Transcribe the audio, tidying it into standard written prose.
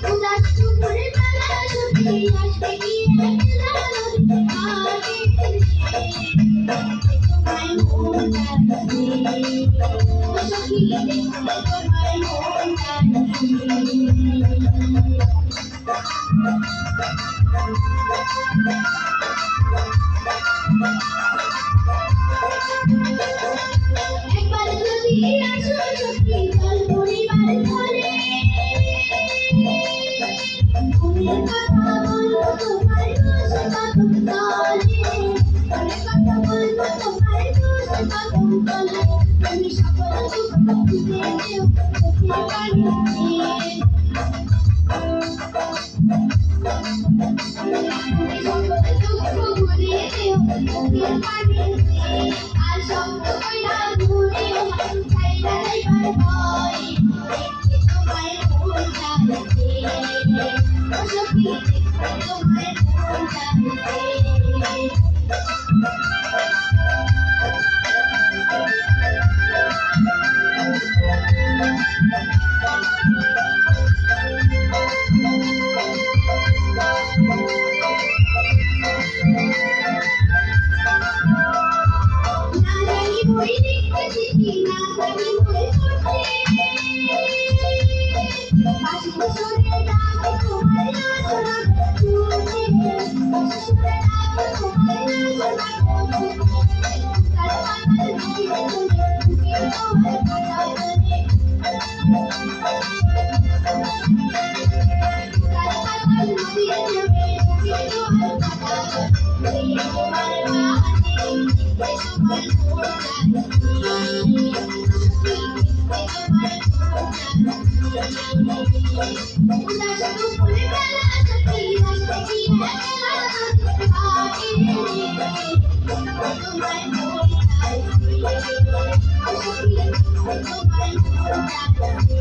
উদাস দুপুরে বেলা যদি আসবে গিয়ে তোমায় মন ডাকছে সখী দেখো তোমায় মন একবার যদি আসো সখী চল পরিবার ধরে মনের কথা বলবো তোমার বসে কদম তলে মনের কথা বলবো তোমার বসে কদম তলে তুমি সকল দুঃখ ভুলে যেও চোখের পানিতে আর শব্দ কইরা ঘুরে চাইরা যাইবার ভয় তোমায় মন ডাকছে ও সখী তোমায় মন ডাকছে না জানি বই লিখতে শিখি না জানি বই পড়তে পাশে সরে ডাকো তোমার নাচনা শুনতে পাশে সরে ডাকো তোমার নাচনা শুনতে তার পাতাল ভিজে চলে বুকে তোমার কথা বলে তার পাতাল ভিজে চলে বুকে তোমার কথা বলে তোমার তোমার উদাস দুপুরে বেলা যদি আসবে গিয়ে তোমায় মন ডাকছে